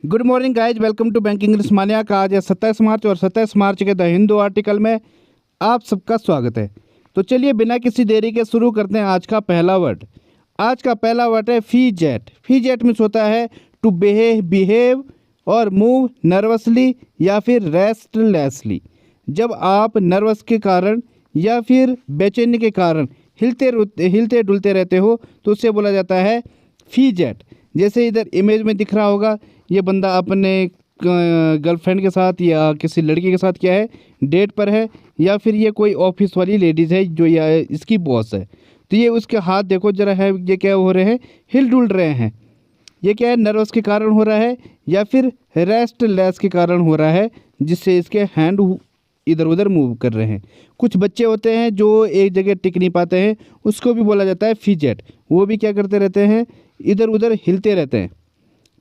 Good morning guys, welcome to banking Osmania का आज है 27 मार्च और 27 मार्च के द हिंदू आर्टिकल में आप सबका स्वागत है। तो चलिए बिना किसी देरी के शुरू करते हैं आज का पहला वर्ड। आज का पहला वर्ड है फीजेट। फीजेट मीन्स होता है टू बिहेव और मूव नर्वसली या फिर रेस्टलेसली। जब आप नर्वस के कारण या फिर बेचैनी के कारण हिलते डुलते रहते हो तो उससे बोला जाता है फीजेट। जैसे इधर इमेज में दिख रहा होगा, ये बंदा अपने गर्लफ्रेंड के साथ या किसी लड़की के साथ क्या है, डेट पर है, या फिर ये कोई ऑफिस वाली लेडीज़ है जो या इसकी बॉस है। तो ये उसके हाथ देखो जरा है, ये क्या हो रहे हैं, हिल डुल रहे हैं। ये क्या है, नर्वस के कारण हो रहा है या फिर रेस्टलेस के कारण हो रहा है, जिससे इसके हैंड इधर उधर मूव कर रहे हैं। कुछ बच्चे होते हैं जो एक जगह टिक नहीं पाते हैं, उसको भी बोला जाता है फीजेट। वो भी क्या करते रहते हैं, इधर उधर हिलते रहते हैं।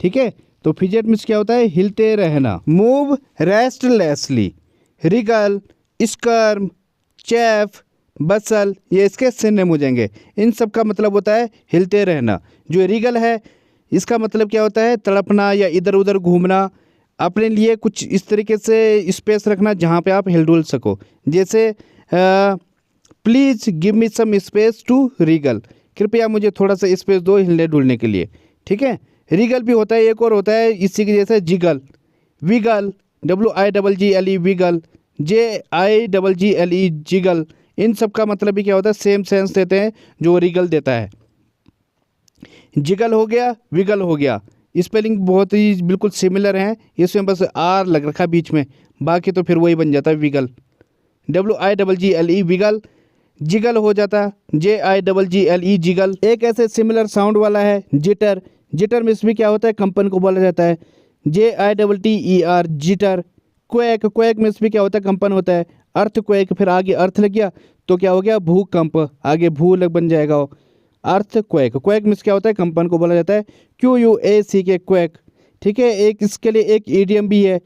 ठीक है, तो फीजेट मीन्स क्या होता है, हिलते रहना। मूव रेस्टलेसली, रिगल, स्क्वर्म, चैफ, बसल, ये इसके सिनोनिम हो जाएंगे। इन सब का मतलब होता है हिलते रहना। जो रिगल है इसका मतलब क्या होता है, तड़पना या इधर उधर घूमना, अपने लिए कुछ इस तरीके से स्पेस रखना जहाँ पे आप हिल डुल सको। जैसे please give me some space to wriggle, कृपया मुझे थोड़ा सा स्पेस दो हिलने डुलने के लिए। ठीक है, रिगल भी होता है। एक और होता है इसी के जैसे jiggle, wiggle, WIGGLE wiggle, JIGGLE jiggle. इन सब का मतलब भी क्या होता है, सेम सेंस देते हैं जो रिगल देता है। जिगल हो गया, विगल हो गया, स्पेलिंग बहुत ही बिल्कुल सिमिलर हैं। इसमें बस आर लग रखा बीच में, बाकी तो फिर वही बन जाता है विगल। WIGGLE विगल, जिगल हो जाता JIGGLE जिगल। एक ऐसे सिमिलर साउंड वाला है जिटर। जिटर में इसमें क्या होता है, कंपन को बोला जाता है JITTER जिटर। क्वेक, क्वेक में इसमें क्या होता है, कंपन होता है। अर्थ क्वेक, फिर आगे अर्थ लग गया तो क्या हो गया, भूकंप, आगे भू लग बन जाएगा वो, अर्थ क्वेक। क्वेक में क्या होता है, कंपन को बोला जाता है QUACK क्वेक। ठीक है, एक इसके लिए एक ईडियम भी है,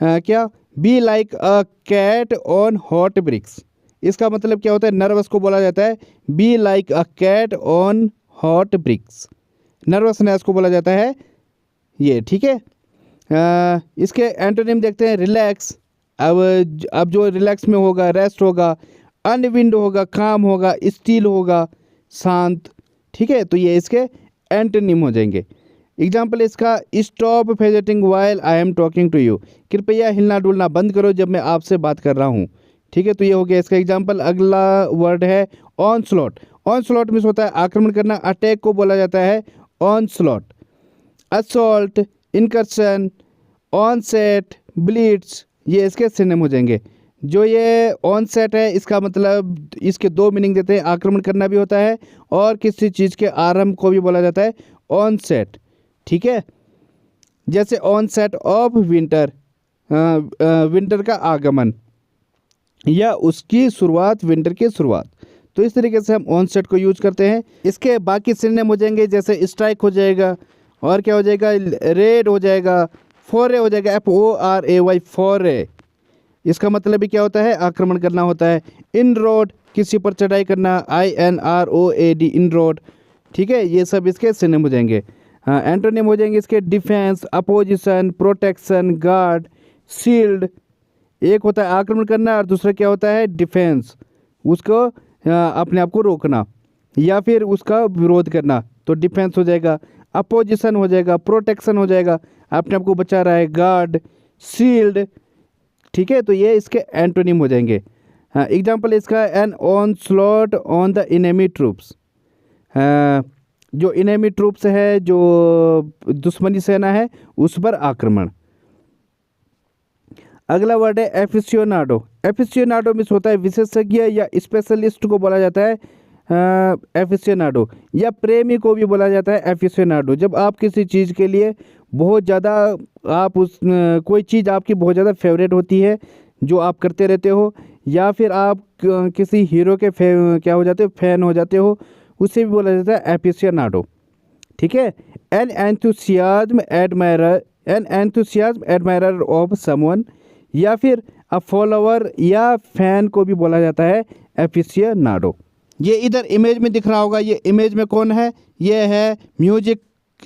क्या, be like a cat on hot bricks. इसका मतलब क्या होता है, नर्वस को बोला जाता है be like a cat on hot bricks. Nervousness को बोला जाता है ये। ठीक है, इसके एंटोनिम देखते हैं, रिलैक्स। अब जो रिलैक्स में होगा, रेस्ट होगा, अनविंड होगा, काम होगा, स्टील होगा, शांत। ठीक है, तो ये इसके एंटोनिम हो जाएंगे। एग्जाम्पल इसका, stop fidgeting while I am talking to you, कृपया हिलना डुलना बंद करो जब मैं आपसे बात कर रहा हूँ। ठीक है, तो ये हो गया इसका एग्जाम्पल। अगला वर्ड है ऑनस्लॉट। ऑनस्लॉट मीन्स होता है आक्रमण करना। अटैक को बोला जाता है onslaught. Assault, incursion, onset, Blitz, ये इसके सिनोनिम हो जाएंगे। जो ये ऑनसेट है इसका मतलब, इसके दो मीनिंग देते हैं, आक्रमण करना भी होता है और किसी चीज़ के आरंभ को भी बोला जाता है ऑनसेट। ठीक है, जैसे ऑनसेट ऑफ विंटर, विंटर का आगमन या उसकी शुरुआत, विंटर की शुरुआत। तो इस तरीके से हम ऑनसेट को यूज करते हैं। इसके बाकी सिनोनिम हो जाएंगे, जैसे स्ट्राइक हो जाएगा, और क्या हो जाएगा, रेड हो जाएगा, फोरे हो जाएगा, FORAY फोरे। इसका मतलब भी क्या होता है, आक्रमण करना होता है। इन रोड, किसी पर चढ़ाई करना, INROAD इन रोड। ठीक है, ये सब इसके सिनोनिम हो जाएंगे। हाँ, एंटोनिम हो जाएंगे इसके, defence, opposition, protection, guard, shield. एक होता है आक्रमण करना और दूसरा क्या होता है, डिफेंस, उसको अपने आप को रोकना या फिर उसका विरोध करना, तो डिफेंस हो जाएगा। अपोजिशन हो जाएगा, प्रोटेक्शन हो जाएगा, अपने आप को बचा रहा है, गार्ड, शील्ड। ठीक है, तो ये इसके एंटोनिम हो जाएंगे। हाँ, एग्जाम्पल इसका, an onslaught on the enemy troops. जो इनेमी ट्रूप्स है, जो दुश्मनी सेना है, उस पर आक्रमण। अगला वर्ड है एफिसियोनाडो। एफिसियोनाडो मीन्स होता है विशेषज्ञ या स्पेशलिस्ट को बोला जाता है एफिसियोनाडो, या प्रेमी को भी बोला जाता है एफिसियोनाडो। जब आप किसी चीज़ के लिए बहुत ज़्यादा, आप उस कोई चीज़ आपकी बहुत ज़्यादा फेवरेट होती है जो आप करते रहते हो, या फिर आप किसी हीरो के क्या हो जाते हो, फैन हो जाते हो, उसे भी बोला जाता है एफिसियोनाडो। ठीक है, an enthusiasm admirer of someone, या फिर अ फॉलोवर या फैन को भी बोला जाता है एफिसियोनाडो। ये इधर इमेज में दिख रहा होगा, ये इमेज में कौन है, ये है म्यूजिक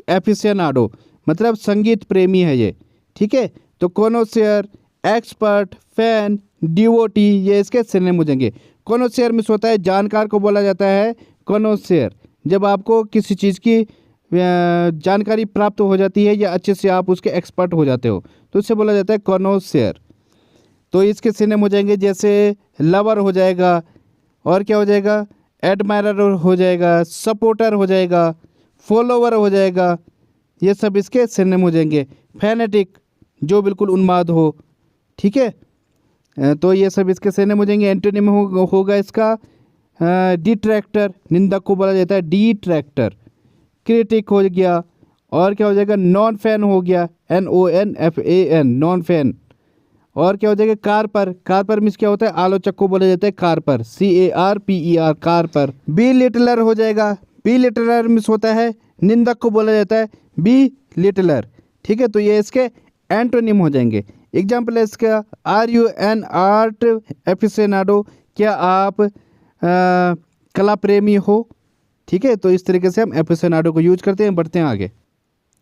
एफिसियोनाडो। मतलब संगीत प्रेमी है ये, ठीक है। तो कॉनोसियर, एक्सपर्ट, फैन, डिवोटी, ये इसके सिनोनिम हो जाएंगे। कॉनोसियर मीन्स होता है जानकार को बोला जाता है कॉनोसियर, जब आपको किसी चीज़ की जानकारी प्राप्त हो जाती है या अच्छे से आप उसके एक्सपर्ट हो जाते हो तो उससे बोला जाता है कॉनोसियर। तो इसके सिनोनिम हो जाएंगे जैसे लवर हो जाएगा, और क्या हो जाएगा, एडमायरर हो जाएगा, सपोर्टर हो जाएगा, फॉलोवर हो जाएगा, ये सब इसके सिनोनिम हो जाएंगे। फैनेटिक, जो बिल्कुल उन्माद हो, ठीक है। तो ये सब इसके सिनोनिम हो जाएंगे। एंटोनिम होगा इसका डिट्रैक्टर, निंदक को बोला जाता है डिट्रैक्टर। क्रिटिक हो गया, और क्या हो जाएगा, नॉन फैन हो गया, NONFAN, नॉन फैन। और क्या हो जाएगा, कारपर, कारपर मीन्स क्या होता है, आलोचक को बोला जाता है कारपर, CARPER, कारपर। बी लिटलर हो जाएगा, बी लिटलर मीन्स होता है निंदक को बोला जाता है बी लिटलर, ठीक है। तो ये इसके एंटोनिम हो जाएंगे। एग्जाम्पल है इसका, आर यू एन आर्ट एफिशेनाडो, क्या आप कला प्रेमी हो, ठीक है। तो इस तरीके से हम एफिशेनाडो को यूज करते हैं। बढ़ते हैं आगे।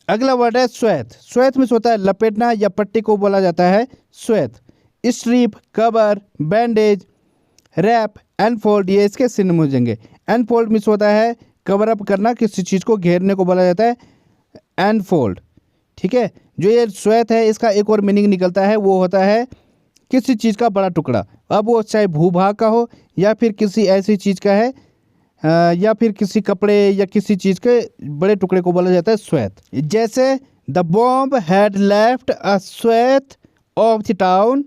अगला वर्ड है श्वेत। श्वेत मीन्स होता है लपेटना या पट्टी को बोला जाता है श्वेत। स्ट्रिप, कवर, बैंडेज, रैप, एनफोल्ड, ये इसके सिनोनिम हो जाएंगे। एनफोल्ड मीन्स होता है कवर अप करना, किसी चीज़ को घेरने को बोला जाता है एनफोल्ड, ठीक है। जो ये श्वेत है इसका एक और मीनिंग निकलता है, वो होता है किसी चीज़ का बड़ा टुकड़ा। अब वो चाहे भूभाग का हो या फिर किसी ऐसी चीज़ का है या फिर किसी कपड़े या किसी चीज़ के बड़े टुकड़े को बोला जाता है श्वेत। जैसे the bomb had left a swathe of the town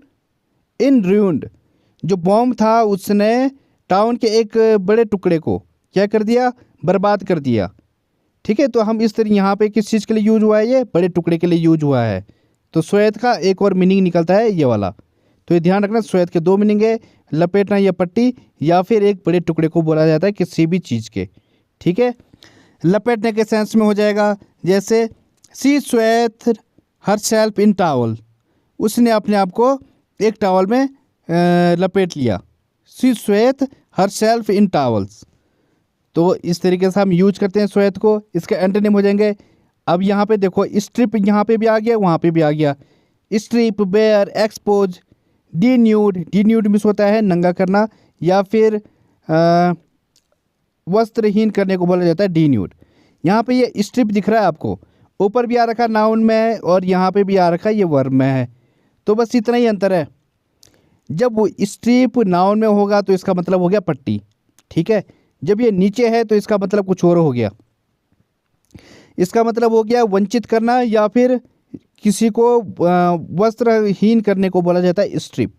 in ruined, जो बॉम्ब था उसने टाउन के एक बड़े टुकड़े को क्या कर दिया, बर्बाद कर दिया, ठीक है। तो हम इस तरह यहाँ पे किस चीज़ के लिए यूज हुआ है, ये बड़े टुकड़े के लिए यूज हुआ है। तो श्वेत का एक और मीनिंग निकलता है ये वाला। तो ये ध्यान रखना, श्वेत के दो मीनिंग है, लपेटना या पट्टी, या फिर एक बड़े टुकड़े को बोला जाता है किसी भी चीज़ के, ठीक है। लपेटने के सेंस में हो जाएगा जैसे she swathe herself in towel, उसने अपने आप को एक टावल में लपेट लिया। She swathe herself in towels. तो इस तरीके से हम यूज करते हैं श्वेत को। इसके एंटोनिम हो जाएंगे। अब यहाँ पे देखो, स्ट्रिप यहाँ पे भी आ गया, वहाँ पे भी आ गया। स्ट्रिप, बेयर, एक्सपोज, डीन्यूड, डीन्यूड मीन्स होता है नंगा करना या फिर वस्त्रहीन करने को बोला जाता है डीन्यूड। यहाँ पे ये स्ट्रिप दिख रहा है आपको, ऊपर भी आ रखा नाउन में और यहाँ पे भी आ रखा ये वर्ब में है। तो बस इतना ही अंतर है। जब वो स्ट्रिप नाउन में होगा तो इसका मतलब हो गया पट्टी, ठीक है। जब ये नीचे है तो इसका मतलब कुछ और हो गया। इसका मतलब हो गया वंचित करना या फिर किसी को वस्त्रहीन करने को बोला जाता है स्ट्रिप,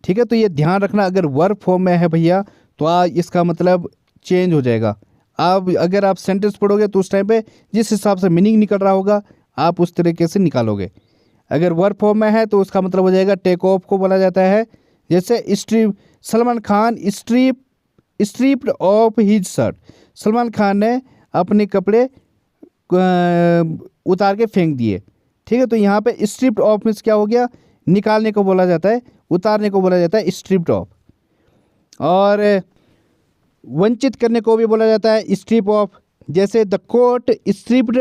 ठीक है। तो ये ध्यान रखना, अगर वर्ब फॉर्म में है भैया तो इसका मतलब चेंज हो जाएगा। आप अगर आप सेंटेंस पढ़ोगे तो उस टाइम पे जिस हिसाब से मीनिंग निकल रहा होगा आप उस तरीके से निकालोगे। अगर वर्ब फॉर्म में है तो उसका मतलब हो जाएगा टेक ऑफ को बोला जाता है। जैसे strip, Salman Khan stripped off his shirt, Salman Khan ने अपने कपड़े उतार के फेंक दिए, ठीक है। तो यहाँ पे स्ट्रिप्ड ऑफ मीन्स क्या हो गया, निकालने को बोला जाता है, उतारने को बोला जाता है स्ट्रिप्ड ऑफ। और वंचित करने को भी बोला जाता है स्ट्रिप ऑफ। जैसे the court stripped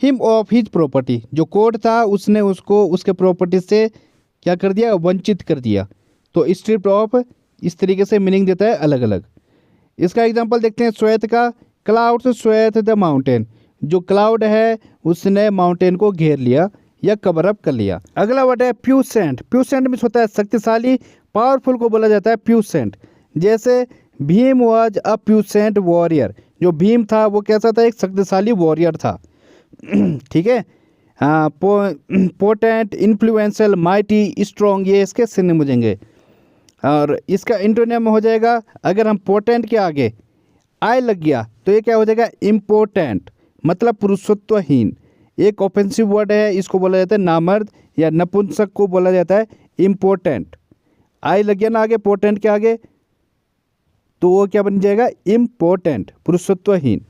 him off his property, जो कोर्ट था उसने उसको उसके प्रॉपर्टी से क्या कर दिया, वंचित कर दिया। तो स्ट्रिप्ड ऑफ इस तरीके से मीनिंग देता है अलग अलग। इसका एग्जांपल देखते हैं श्वेत का। क्लाउड्स स्वेथ द माउंटेन, जो क्लाउड है उसने माउंटेन को घेर लिया या कवर अप कर लिया। अगला वर्ड है प्यूसेंट। प्यूसेंट मीन्स होता है शक्तिशाली, पावरफुल को बोला जाता है प्यूसेंट। जैसे भीम वाज अ प्यूसेंट वॉरियर, जो भीम था वो कैसा था, एक शक्तिशाली वॉरियर था, ठीक है। हाँ, पोटेंट, इन्फ्लुएंशियल, माइटी, स्ट्रॉन्ग, ये इसके सिनोनिम हो जाएंगे। और इसका इंटोनिम हो जाएगा, अगर हम पोटेंट के आगे आई लग गया तो ये क्या हो जाएगा, इम्पोर्टेंट, मतलब पुरुषत्वहीन। एक ऑफेंसिव वर्ड है, इसको बोला जाता है नामर्द या नपुंसक को बोला जाता है इम्पोर्टेंट। आई लग गया ना आगे पोटेंट के आगे तो वो क्या बन जाएगा, इम्पोर्टेंट, पुरुषत्वहीन।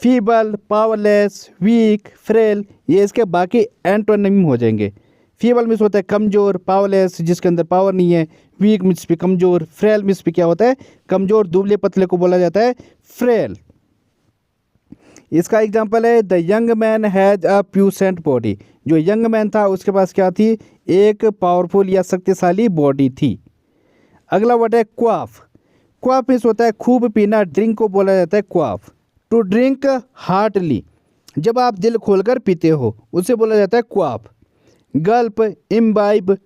फीबल, पावरलेस, वीक, फ्रेल, ये इसके बाकी एंटोनिम हो जाएंगे। फीबल मीन्स होता है कमज़ोर, पावरलेस जिसके अंदर पावर नहीं है, वीक मीन्स भी कमज़ोर, फ्रेल मीन्स भी क्या होता है, कमज़ोर, दुबले पतले को बोला जाता है फ्रेल। इसका एग्जाम्पल है the young man has a pubescent body. जो यंग मैन था उसके पास क्या थी, एक पावरफुल या शक्तिशाली बॉडी थी। अगला वर्ड है क्वाफ। क्वाफ मीन्स होता है खूब पीना, ड्रिंक को बोला जाता है क्वाफ। टू ड्रिंक हार्टली, जब आप दिल खोलकर पीते हो उसे बोला जाता है क्वाफ। गल्प, इम्बाइब,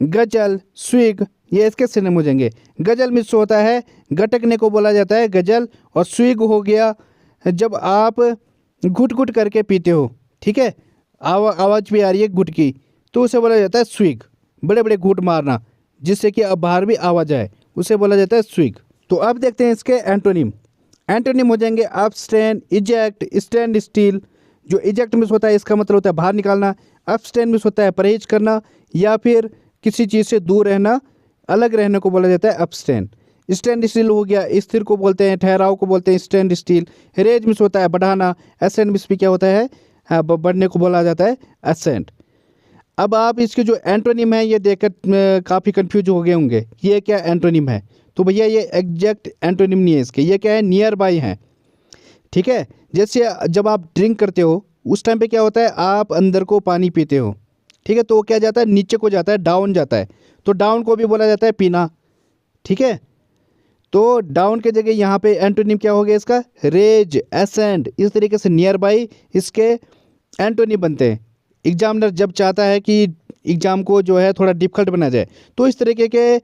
गजल, स्विग, ये इसके सिनोनिम हो जाएंगे। गजल मीन्स होता है गटकने को बोला जाता है गजल, और स्विग हो गया जब आप घुट घुट करके पीते हो, ठीक है, आवाज़ भी आ रही है घुट की, तो उसे बोला जाता है स्विग। बड़े बड़े घूंट मारना जिससे कि अब बाहर भी आवाज़ आए, उसे बोला जाता है स्विग। तो अब देखते हैं इसके एंटोनिम। एंटोनिम हो जाएंगे अब्सटेन, इजेक्ट, स्टैंड स्टिल। जो इजेक्ट मीन्स होता है इसका मतलब होता है बाहर निकालना। अब्सटेन मीन्स होता है परहेज करना या फिर किसी चीज़ से दूर रहना, अलग रहने को बोला जाता है अब्सटेन। स्टैंड स्टिल हो गया, स्थिर को बोलते हैं, ठहराव को बोलते हैं स्टैंड स्टिल। रेज मीन्स होता है बढ़ाना। एसेंट मीन्स भी क्या होता है, बढ़ने को बोला जाता है एसेंट। अब आप इसके जो एंटोनिम है ये देखकर काफ़ी कंफ्यूज हो गए होंगे, ये क्या एंटोनिम है। तो भैया ये एग्जैक्ट एंटोनिम नहीं है इसके, ये क्या है, नियर बाई है, ठीक है। जैसे जब आप ड्रिंक करते हो उस टाइम पे क्या होता है, आप अंदर को पानी पीते हो, ठीक है, तो वो क्या जाता है, नीचे को जाता है, डाउन जाता है, तो डाउन को भी बोला जाता है पीना, ठीक है। तो डाउन के जगह यहाँ पे एंटोनिम क्या हो गया इसका, रेज, एसेंड। इस तरीके से नियर बाई इसके एंटोनिम बनते हैं। एग्जामिनर जब चाहता है कि एग्ज़ाम को जो है थोड़ा डिफिकल्ट बना जाए तो इस तरीके के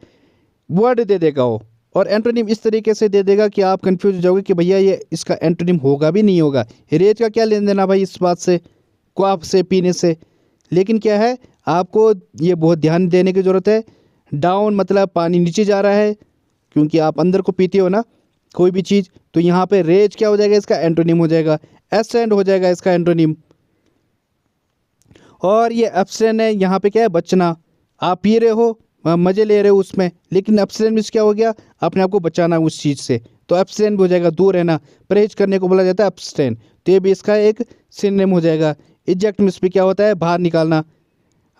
वर्ड दे देगा वो, और एंटोनिम इस तरीके से दे देगा कि आप कंफ्यूज हो जाओगे कि भैया ये इसका एंटोनिम होगा भी नहीं होगा। रेज का क्या लेन देना भाई इस बात से, क्वाफ से, पीने से। लेकिन क्या है, आपको ये बहुत ध्यान देने की ज़रूरत है। डाउन मतलब पानी नीचे जा रहा है, क्योंकि आप अंदर को पीते हो ना कोई भी चीज़, तो यहाँ पे रेज क्या हो जाएगा, इसका एंटोनिम हो जाएगा। एसेंड हो जाएगा इसका एंटोनिम। और ये एब्सटेन है, यहाँ पे क्या है, बचना। आप पी रहे हो, मज़े ले रहे हो उसमें, लेकिन एब्सटेन मीन्स क्या हो गया, अपने आप को बचाना उस चीज़ से, तो एब्सटेन हो जाएगा दूर रहना, परहेज करने को बोला जाता है एब्सटेन। तो ये भी इसका एक सिनोनिम हो जाएगा। इजेक्ट मीन्स भी क्या होता है, बाहर निकालना।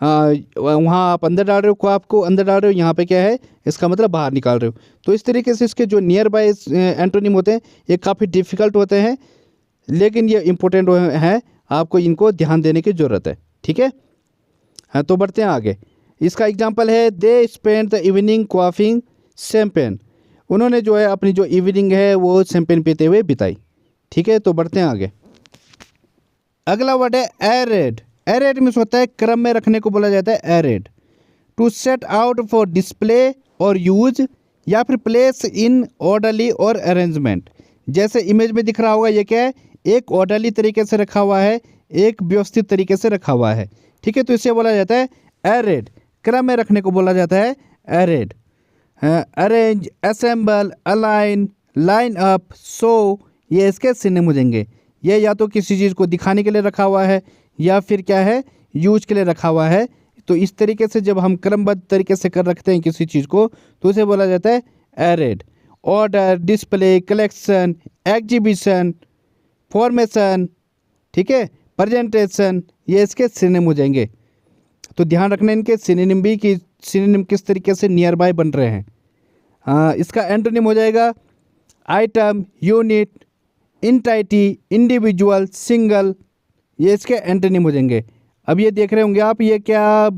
हाँ, वहाँ आप अंदर डाल रहे हो, को आपको अंदर डाल रहे हो, यहाँ पे क्या है, इसका मतलब बाहर निकाल रहे हो। तो इस तरीके से इसके जो नियर बाय एंटोनिम होते हैं ये काफ़ी डिफ़िकल्ट होते हैं, लेकिन ये इम्पोर्टेंट हैं, आपको इनको ध्यान देने की ज़रूरत है, ठीक है। हाँ, तो बढ़ते हैं आगे। इसका एग्जांपल है they spend the evening quaffing champagne. उन्होंने जो है अपनी जो इवनिंग है वो शैम्पेन पीते हुए बिताई, ठीक है। तो बढ़ते हैं आगे। अगला वर्ड है एरेड। एरेड मीन्स होता है क्रम में रखने को बोला जाता है arrayed. To set out for display or use, या फिर place in orderly or arrangement. जैसे इमेज में दिख रहा होगा, ये क्या है, एक ऑर्डरली तरीके से रखा हुआ है, एक व्यवस्थित तरीके से रखा हुआ है, ठीक है। तो इसे बोला जाता है एरेड, क्रम में रखने को बोला जाता है arrayed. Arrange, assemble, align, line up, show, ये इसके सिनोनिम हो जाएंगे। ये या तो किसी चीज़ को दिखाने के लिए रखा हुआ है या फिर क्या है, यूज के लिए रखा हुआ है। तो इस तरीके से जब हम क्रमबद्ध तरीके से कर रखते हैं किसी चीज़ को तो उसे बोला जाता है arrayed. Order, display, collection, exhibition, formation, ठीक है, प्रेजेंटेशन, ये इसके सिनोनिम हो जाएंगे। तो ध्यान रखना इनके सिनोनिम भी कि सिनोनिम किस तरीके से नियर बाय बन रहे हैं। हाँ, इसका एंटोनिम हो जाएगा आइटम, यूनिट, इंटाइटी, इंडिविजुअल, सिंगल, ये इसके एंटोनिम हो जाएंगे। अब ये देख रहे होंगे आप, ये क्या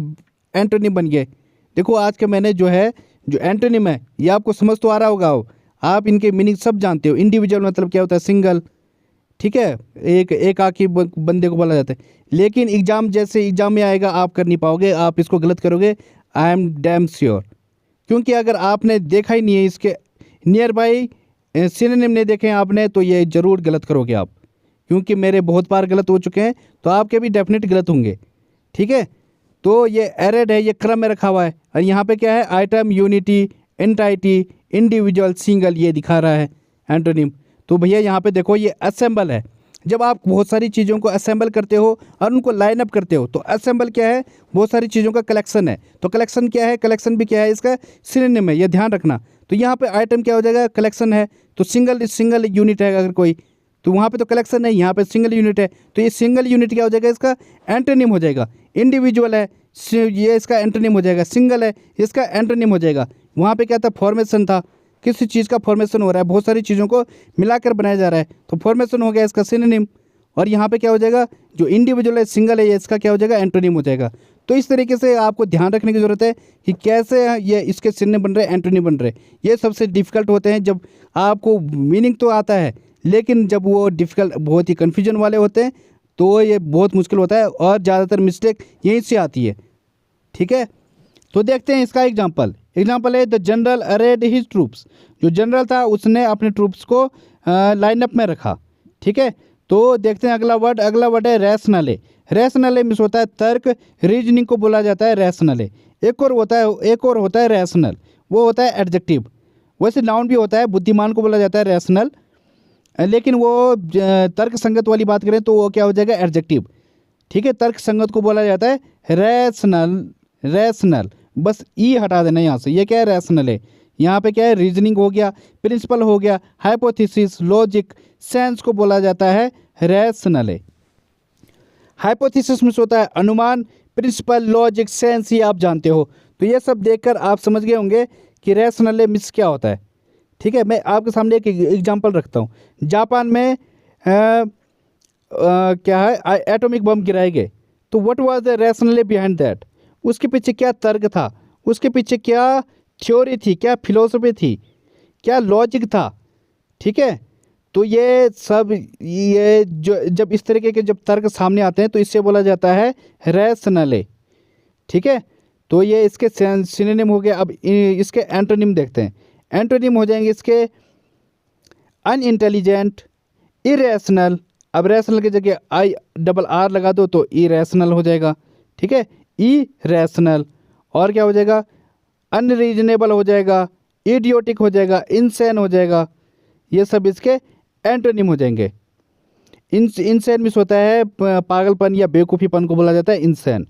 एंटोनिम बन गए। देखो आज के मैंने जो है जो एंटोनिम है ये आपको समझ तो आ रहा होगा, आप इनके मीनिंग सब जानते हो। इंडिविजुअल मतलब क्या होता है, सिंगल, ठीक है, एक आखी बंदे को बोला जाता है। लेकिन एग्जाम जैसे एग्जाम में आएगा आप कर नहीं पाओगे, आप इसको गलत करोगे, आई एम डैम श्योर। क्योंकि अगर आपने देखा ही नहीं है इसके नियर बाई सिनोनिम नहीं देखे हैं आपने, तो ये ज़रूर गलत करोगे आप, क्योंकि मेरे बहुत बार गलत हो चुके हैं, तो आपके भी डेफिनेट गलत होंगे, ठीक है। तो ये एरेड है, ये क्रम में रखा हुआ है, और यहाँ पे क्या है, item, unity, entity, individual, single, ये दिखा रहा है एंटोनिम। तो भैया यहाँ पे देखो ये असेंबल है। जब आप बहुत सारी चीज़ों को असेंबल करते हो और उनको लाइन अप करते हो तो असेंबल क्या है, बहुत सारी चीज़ों का कलेक्शन है। तो कलेक्शन क्या है, कलेक्शन भी क्या है, इसका सिनोनिम है, ये ध्यान रखना। तो यहाँ पे आइटम क्या हो जाएगा, कलेक्शन है, तो सिंगल यूनिट है अगर कोई, तो वहाँ पे तो कलेक्शन है, यहाँ पे सिंगल यूनिट है, तो ये सिंगल यूनिट क्या हो जाएगा, इसका एंटोनिम हो जाएगा। इंडिविजुअल है, ये इसका एंटोनिम हो जाएगा। सिंगल है, इसका एंटोनिम हो जाएगा। वहाँ पे क्या था, फॉर्मेशन था, किसी चीज़ का फॉर्मेशन हो रहा है, बहुत सारी चीज़ों को मिलाकर बनाया जा रहा है, तो फॉर्मेशन हो गया इसका सिनोनिम। और यहाँ पे क्या हो जाएगा, जो इंडिविजुअल है, सिंगल है, ये इसका क्या हो जाएगा, एंटोनिम हो जाएगा। तो इस तरीके से आपको ध्यान रखने की ज़रूरत है कि कैसे ये इसके सिनोनिम बन रहे हैं, एंटोनिम बन रहे हैं। ये सबसे डिफ़िकल्ट होते हैं, जब आपको मीनिंग तो आता है लेकिन जब वो डिफ़िकल्ट बहुत ही कन्फ्यूजन वाले होते हैं तो ये बहुत मुश्किल होता है और ज़्यादातर मिस्टेक यहीं से आती है। ठीक है, तो देखते हैं इसका एग्जाम्पल है the general arid his troops. जो जनरल था उसने अपने ट्रूप्स को लाइनअप में रखा। ठीक है, तो देखते हैं अगला वर्ड है रैशनले। रैशनले मीन्स होता है तर्क, रीजनिंग को बोला जाता है रैशनले। एक और होता है रैशनल, वो होता है एडजेक्टिव। वैसे नाउन भी होता है, बुद्धिमान को बोला जाता है रैशनल, लेकिन वो तर्क संगत वाली बात करें तो वो क्या हो जाएगा, एडजेक्टिव। ठीक है, तर्क संगत को बोला जाता है रैशनल। बस ई हटा देना यहाँ से, ये क्या है, रैशनल है। यहाँ पे क्या है, रीजनिंग हो गया, प्रिंसिपल हो गया, हाइपोथेसिस, लॉजिक, सेंस को बोला जाता है रैशनल है। हाइपोथेसिस में होता है अनुमान, प्रिंसिपल, लॉजिक, सेंस, ये आप जानते हो। तो ये सब देखकर आप समझ गए होंगे कि रैशनल मिस क्या होता है। ठीक है, मैं आपके सामने एक एग्जांपल रखता हूँ। जापान में क्या है, एटॉमिक बम गिराए गए, तो what was the rational behind that. उसके पीछे क्या तर्क था, उसके पीछे क्या थ्योरी थी, क्या फिलोसफी थी, क्या लॉजिक था। ठीक है, तो ये सब ये जो जब इस तरीके के जब तर्क सामने आते हैं तो इससे बोला जाता है रैशनल। ठीक है, तो ये इसके सिनोनिम हो गया। अब इसके एंटोनिम देखते हैं। एंटोनिम हो जाएंगे इसके अनइंटेलिजेंट, इरेशनल। अब रैशनल की जगह IRR लगा दो तो इरेशनल हो जाएगा। ठीक है, इरेशनल। और क्या हो जाएगा, अनरीजनेबल हो जाएगा, इडियोटिक हो जाएगा, इनसेन हो जाएगा। ये सब इसके एंटोनिम हो जाएंगे। इनसेन मिस होता है पागलपन या बेवकूफ़ीपन को बोला जाता है इनसेन।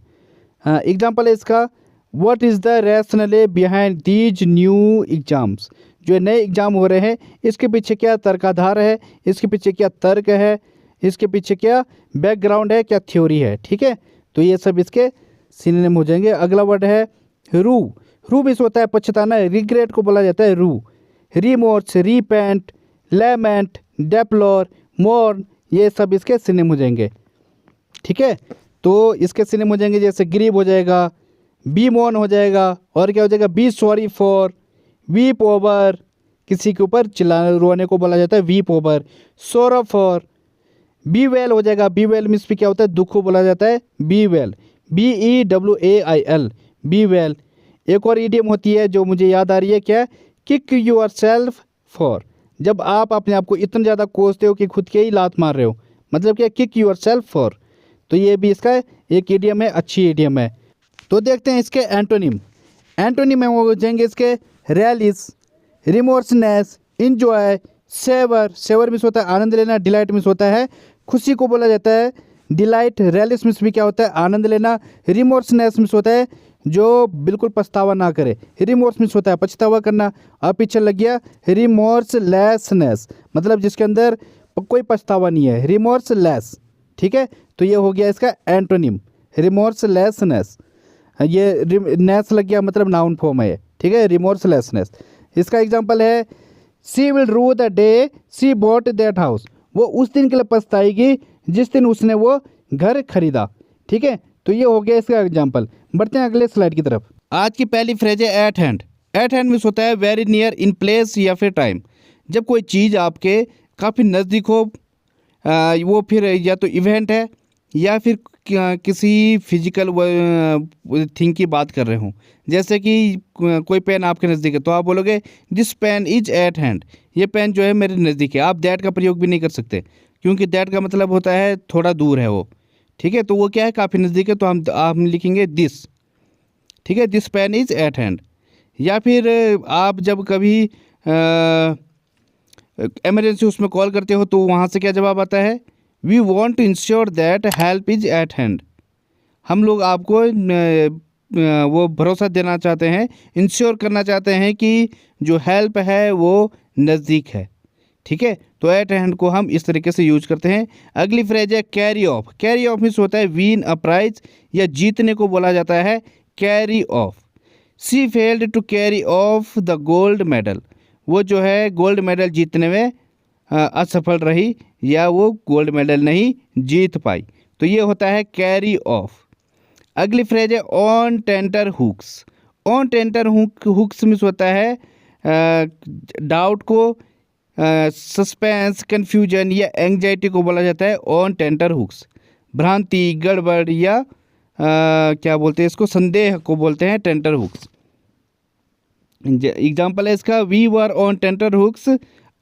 एग्जाम्पल है इसका, what is the rational behind these new exams. जो नए एग्जाम हो रहे हैं इसके पीछे क्या तर्काधार है, इसके पीछे क्या तर्क है, इसके पीछे क्या बैकग्राउंड है, क्या थ्योरी है। ठीक है, तो ये सब इसके सिनोनिम हो जाएंगे। अगला वर्ड है रू मिस होता है पछताना, रिग्रेट को बोला जाता है रू। रिमोर्स, रीपेंट, लेमेंट, डेप्लोर, मोर्न, ये सब इसके सिनोनिम हो जाएंगे। ठीक है, तो इसके सिनोनिम हो जाएंगे जैसे ग्रीव हो जाएगा, बी मोर्न हो जाएगा, और क्या हो जाएगा, be sorry for, weep over, किसी के ऊपर रोने को बोला जाता है weep over, sorrow for, bewail हो जाएगा। बी वेल मीन्स भी क्या होता है, दुख को बोला जाता है be well, BEWAIL, be well. एक और ईडियम होती है जो मुझे याद आ रही है, क्या, किक यूर सेल्फ फॉर। जब आप अपने आप को इतना ज़्यादा कोसते हो कि खुद के ही लात मार रहे हो, मतलब क्या, किक यूर सेल्फ फॉर। तो ये भी इसका एक ईडियम है, अच्छी ईडियम है। तो देखते हैं इसके एंटोनिम में हो जाएंगे इसके रैलिस, रिमोर्सनेस, इंजॉय, सेवर मिस होता है आनंद लेना, डिलाइट मिस होता है खुशी को बोला जाता है डिलाइट। रैलिस मिस भी क्या होता है, आनंद लेना। रिमोर्सनेस मिस होता है जो बिल्कुल पछतावा ना करे, रिमोर्स मिस होता है पछतावा करना। अब पीछे लग गया रिमोर्सलेसनेस, मतलब जिसके अंदर कोई पछतावा नहीं है, रिमोर्सलेस। ठीक है, तो ये हो गया इसका एंटोनिम, रिमोर्सलेसनेस। ये नेस लग गया, मतलब नाउन फॉर्म है। ठीक है, रिमोर्सलेसनेस। इसका एग्जांपल है, she will rue the day she bought that house. वो उस दिन के लिए पछताएगी जिस दिन उसने वो घर खरीदा। ठीक है, तो ये हो गया इसका एग्जांपल। बढ़ते हैं अगले स्लाइड की तरफ। आज की पहली फ्रेज है eight hand. Eight hand means होता है वेरी नियर, इन प्लेस या फिर टाइम। जब कोई चीज़ आपके काफ़ी नज़दीक हो, वो फिर या तो इवेंट है या फिर किसी फिजिकल थिंग की बात कर रहे हो। जैसे कि कोई पेन आपके नज़दीक है तो आप बोलोगे this pen is at hand, ये पेन जो है मेरे नज़दीक है। आप दैट का प्रयोग भी नहीं कर सकते क्योंकि दैट का मतलब होता है थोड़ा दूर है वो। ठीक है, तो वो क्या है, काफ़ी नज़दीक है, तो हम लिखेंगे दिस। ठीक है, this pen is at hand. या फिर आप जब कभी इमरजेंसी उसमें कॉल करते हो तो वहाँ से क्या जवाब आता है, we want to ensure that help is at hand. हम लोग आपको वो भरोसा देना चाहते हैं, इंश्योर करना चाहते हैं कि जो हेल्प है वो नज़दीक है। ठीक है, तो एट हैंड को हम इस तरीके से यूज करते हैं। अगली फ्रेज है carry of. Carry off means होता है विन अ प्राइज, या जीतने को बोला जाता है carry off. She failed to carry off the gold medal. वो जो है गोल्ड मेडल जीतने में असफल रही या वो गोल्ड मेडल नहीं जीत पाई। तो ये होता है कैरी ऑफ। अगली फ्रेज है on tenterhooks. On tenterhooks means होता है डाउट को, सस्पेंस, कन्फ्यूजन या एंग्जाइटी को बोला जाता है ऑन टेंटर हुक्स। भ्रांति, गड़बड़ या क्या बोलते हैं इसको, संदेह को बोलते हैं टेंटर हुक्स। एग्जाम्पल है इसका, we were on tenterhooks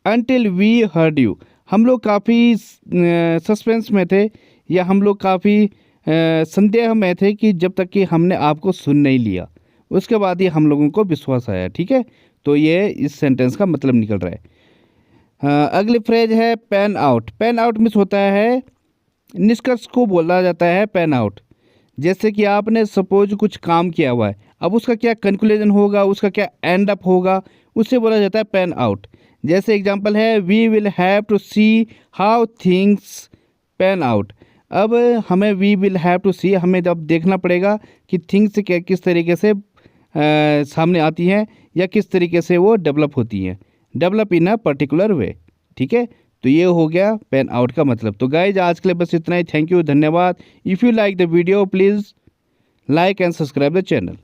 until we heard you. हम लोग काफ़ी सस्पेंस में थे या हम लोग काफ़ी संदेह में थे कि जब तक कि हमने आपको सुन नहीं लिया, उसके बाद ही हम लोगों को विश्वास आया। ठीक है, तो ये इस सेंटेंस का मतलब निकल रहा है। अगली फ्रेज है pan out. Pan out means होता है निष्कर्ष को बोला जाता है पैन आउट। जैसे कि आपने सपोज कुछ काम किया हुआ है, अब उसका क्या कंक्लूजन होगा, उसका क्या एंड अप होगा, उससे बोला जाता है पैन आउट। जैसे एग्जांपल है, we will have to see how things pan out. अब हमें we will have to see, हमें जब देखना पड़ेगा कि थिंग्स किस तरीके से सामने आती हैं या किस तरीके से वो डेवलप होती हैं, develop in a particular way. ठीक है, तो ये हो गया पैन आउट का मतलब। तो गाइज आज के लिए बस इतना ही। थैंक यू, धन्यवाद। If you like the video please like and subscribe the channel.